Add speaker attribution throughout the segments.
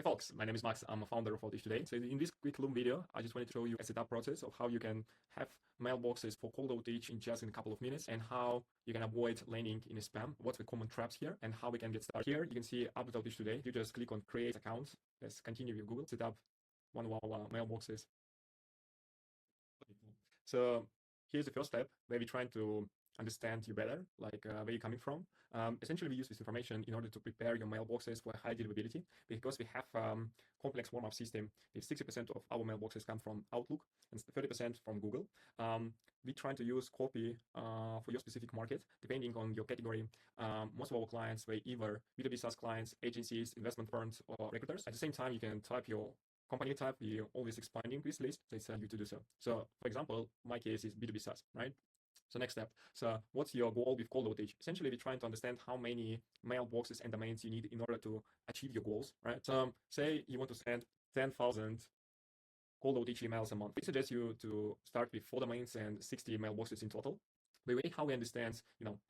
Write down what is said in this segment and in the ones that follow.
Speaker 1: Hey folks, my name is Max. I'm a founder of Outage Today. So in this quick Loom video, I just wanted to show you a setup process of how you can have mailboxes for cold outage in just a couple of minutes, and how you can avoid landing in a spam, what's the common traps here, and how we can get started. Here you can see Update Outage Today. You just click on create account. Let's continue with Google. Set up one of our mailboxes. Okay, cool. So here's the first step where we're trying to understand you better, like where you're coming from. Essentially, we use this information in order to prepare your mailboxes for high deliverability, because we have complex warm-up system. With 60% of our mailboxes come from Outlook and 30% from Google. We try to use copy for your specific market, depending on your category. Most of our clients were either B2B SaaS clients, agencies, investment firms, or recruiters. At the same time, you can type your company type. We're always expanding this list, so it's you to do so. So, for example, my case is B2B SaaS, right? So next step. So what's your goal with cold outage? Essentially, we're trying to understand how many mailboxes and domains you need in order to achieve your goals, right? So say you want to send 10,000 cold outage emails a month. We suggest you to start with 4 domains and 60 mailboxes in total. The way how we understand,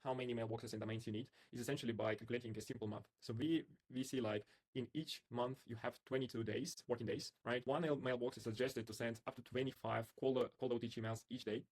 Speaker 1: how many mailboxes and domains you need is essentially by calculating a simple math. So we see like in each month you have 22 days, working days, right? One mailbox is suggested to send up to 25 cold outage emails each day.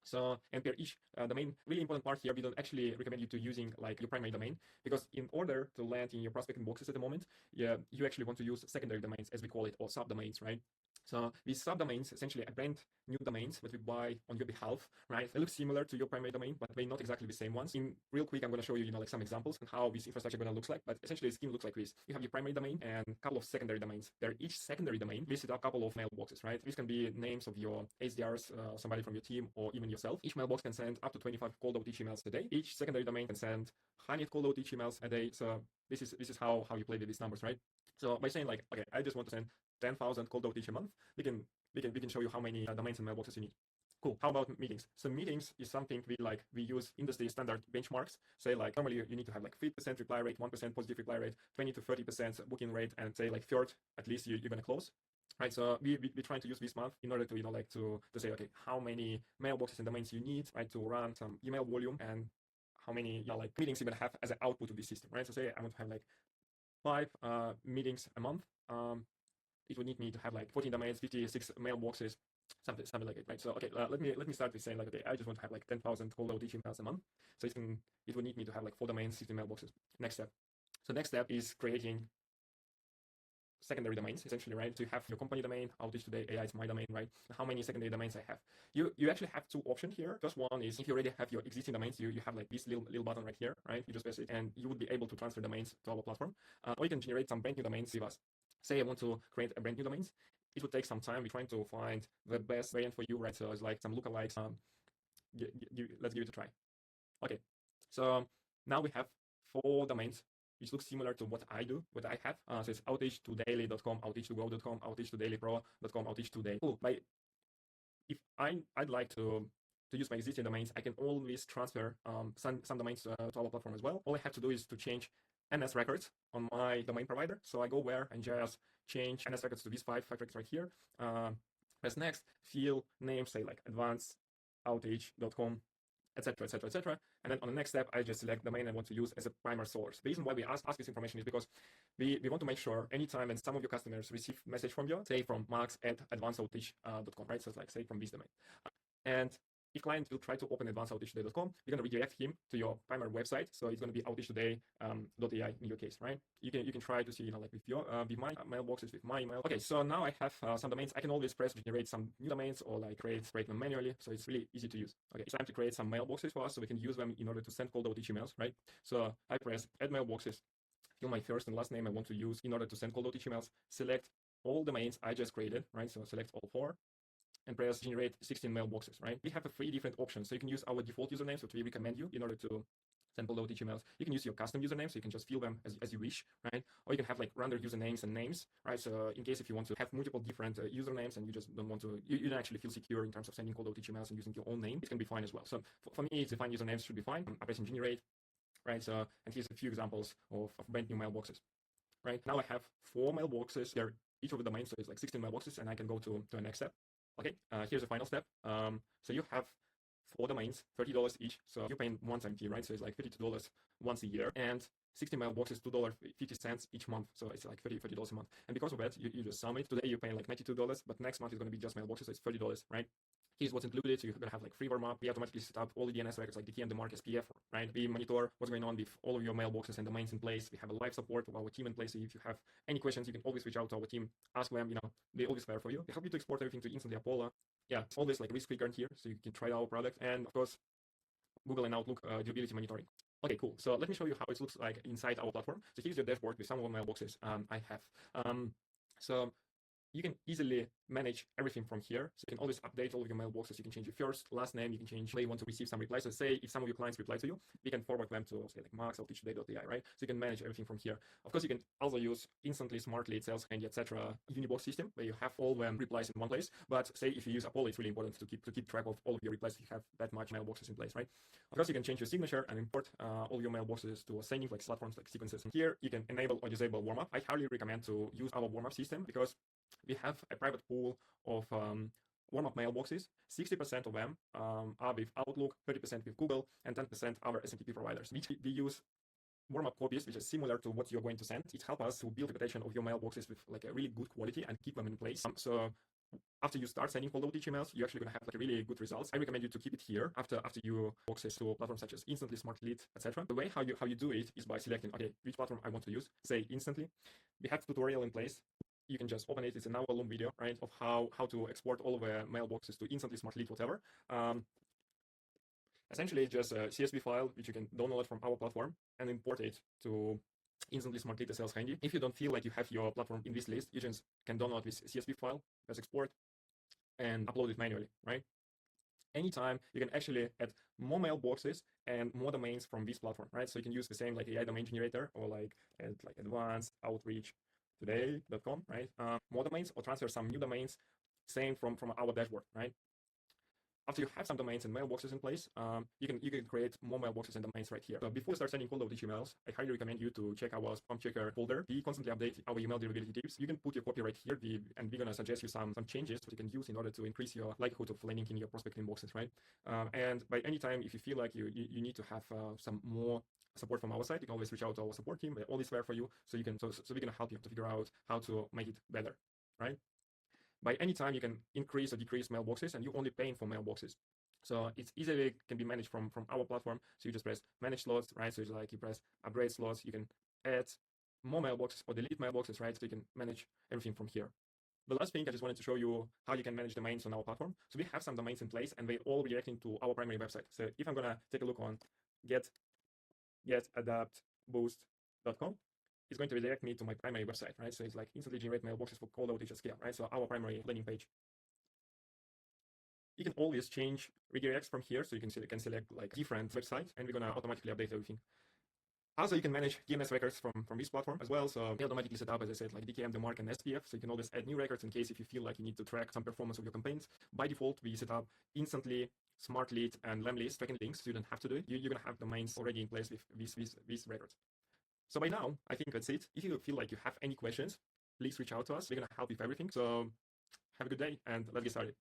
Speaker 1: So, and per each domain, really important part here, we don't actually recommend you to using like your primary domain, because in order to land in your prospect inboxes at the moment, you actually want to use secondary domains, as we call it, or subdomains, right? So these subdomains, essentially a brand new domains that we buy on your behalf, right? They look similar to your primary domain, but they're not exactly the same ones. In real quick, I'm going to show you, like some examples and how this infrastructure going to look like. But essentially, the scheme looks like this. You have your primary domain and a couple of secondary domains. There, each secondary domain listed a couple of mailboxes, right? These can be names of your SDRs, somebody from your team, or even yourself. Each mailbox can send up to 25 cold outage emails a day. Each secondary domain can send 100 cold outage emails a day. So this is how you play with these numbers, right? So by saying like, okay, I just want to send 10,000 cold outage a month, we can show you how many domains and mailboxes you need. Cool. How about meetings? So meetings is something we use industry standard benchmarks. Say like normally you need to have like 3% reply rate, 1% positive reply rate, 20 to 30% booking rate, and say like third at least you're gonna close. Right, so we're trying to use this math in order to to say, okay, how many mailboxes and domains you need, right, to run some email volume, and how many like meetings you're gonna have as an output of this system, right? So say I want to have like 5 meetings a month. It would need me to have like 14 domains, 56 mailboxes, something like it, right? So okay, let me start with saying like, okay, I just want to have like 10,000 cold outage emails a month. So it would need me to have like 4 domains, 60 mailboxes. Next step. So next step is creating secondary domains, essentially, right? So you have your company domain, Outage Today, AI is my domain, right? How many secondary domains I have? You actually have 2 options here. First one is if you already have your existing domains, you have like this little button right here, right? You just press it and you would be able to transfer domains to our platform. Or you can generate some brand new domains with us. Say I want to create a brand new domains. It would take some time. We're trying to find the best variant for you, right? So it's like some lookalikes. Let's give it a try. Okay, so now we have 4 domains which looks similar to what I do, what I have. So it's outage2daily.com, outage2go.com, outage2dailypro.com, outage2day. Cool. If I'd like to use my existing domains, I can always transfer some domains to our platform as well. All I have to do is to change NS records on my domain provider. So I go where and just change NS records to these 5 records right here. Press next, field name, say like advancedoutage.com, etc., etc., etc. And then on the next step, I just select the domain I want to use as a primary source. The reason why we ask this information is because we want to make sure anytime when some of your customers receive message from you, say from max@advancedoutage.com, right? So it's like say from this domain. And if client will try to open advancedoutage.com, you're going to redirect him to your primary website. So it's going to be outagetoday.ai in your case, right? You can try to see, like with your with my mailboxes, with my email. Okay, so now I have some domains. I can always press generate some new domains or like create them manually. So it's really easy to use. Okay, it's time to create some mailboxes for us so we can use them in order to send cold outage emails, right? So I press add mailboxes, fill my first and last name I want to use in order to send cold outage emails, select all domains I just created, right? So select all 4. And press generate 16 mailboxes, right? We have 3 different options. So you can use our default usernames, which we recommend you in order to send cold outage emails. You can use your custom usernames, so you can just fill them as you wish, right? Or you can have like random usernames and names, right? So in case if you want to have multiple different usernames and you just don't want to, you don't actually feel secure in terms of sending cold outage emails and using your own name, it can be fine as well. So for me, defined usernames should be fine. I'm pressing generate, right? So, and here's a few examples of brand new mailboxes, right? Now I have 4 mailboxes. They're each of the domains, so it's like 16 mailboxes, and I can go to the next step. Okay, here's the final step. So you have 4 domains, $30 each. So you're paying one-time fee, right? So it's like $52 once a year. And 60 mailboxes, $2.50 each month. So it's like $30 a month. And because of that, you just sum it. Today you're paying like $92, but next month is going to be just mailboxes, so it's $30, right? Here's what's included. So you're going to have like free warm up. We automatically set up all the DNS records like the TM, the mark, SPF, right? We monitor what's going on with all of your mailboxes and domains in place. We have a live support of our team in place. So if you have any questions, you can always reach out to our team, ask them, they always there for you. We help you to export everything to instantly Apollo. Yeah, all this like risk-free guarantee here, so you can try our product. And of course, Google and Outlook durability monitoring. Okay, cool. So let me show you how it looks like inside our platform. So here's your dashboard with some of the mailboxes I have. So you can easily manage everything from here. So you can always update all of your mailboxes. You can change your first, last name. You can change where you want to receive some replies. So say if some of your clients reply to you, we can forward them to say like max.teachtoday.ai, right? So you can manage everything from here. Of course, you can also use instantly Smartlead, Sales Handy, etc. Unibox system where you have all the replies in one place. But say if you use Apollo, it's really important to keep track of all of your replies. You have that much mailboxes in place, right? Of course, you can change your signature and import all your mailboxes to sending like platforms like sequences. And here you can enable or disable warm up. I highly recommend to use our warm up system because we have a private pool of warm-up mailboxes. 60% of them are with Outlook, 30% with Google, and 10% our SMTP providers, which we use warm-up copies, which is similar to what you're going to send. It helps us to build reputation of your mailboxes with like a really good quality and keep them in place. So after you start sending cold outreach emails, you're actually going to have like really good results. I recommend you to keep it here after you access to platforms such as Instantly, Smartlead, etc. The way how you do it is by selecting, okay, which platform I want to use. Say Instantly. We have a tutorial in place. You can just open it. It's an hour-long video, right, of how to export all of the mailboxes to Instantly, Smartlead, whatever. Essentially, it's just a CSV file which you can download from our platform and import it to Instantly, Smartlead, Sales Handy. If you don't feel like you have your platform in this list, you just can download this CSV file, press export, and upload it manually, right? Anytime you can actually add more mailboxes and more domains from this platform, right? So you can use the same like AI domain generator or like add like advanced outreach today.com, right? More domains or transfer some new domains, same from our dashboard, right? After you have some domains and mailboxes in place, you can create more mailboxes and domains right here. So before you start sending cold outreach emails, I highly recommend you to check our spam checker folder. We constantly update our email deliverability tips. You can put your copy right here, and we're gonna suggest you some changes that you can use in order to increase your likelihood of landing in your prospect inboxes, right? And by any time, if you feel like you need to have some more support from our side, you can always reach out to our support team. We're always there for you, so we can help you to figure out how to make it better, right? By any time, you can increase or decrease mailboxes, and you're only paying for mailboxes. So it's easily can be managed from our platform. So you just press manage slots, right? So it's like you press upgrade slots. You can add more mailboxes or delete mailboxes, right? So you can manage everything from here. The last thing, I just wanted to show you how you can manage domains on our platform. So we have some domains in place, and they're all reacting to our primary website. So if I'm gonna take a look on getadaptboost.com, it's going to redirect me to my primary website, right? So it's like instantly generate mailboxes for cold outreach at scale, right? So our primary landing page. You can always change redirects from here, so you can select like different websites, and we're gonna automatically update everything. Also, you can manage DNS records from this platform as well. So they automatically set up, as I said, like DKM, the mark, and SPF. So you can always add new records in case if you feel like you need to track some performance of your campaigns. By default, we set up instantly Smartlead and Lemlist tracking links, so you don't have to do it. You're gonna have domains already in place with these records. So by now, I think that's it. If you feel like you have any questions, please reach out to us. We're gonna help with everything. So have a good day, and let's get started.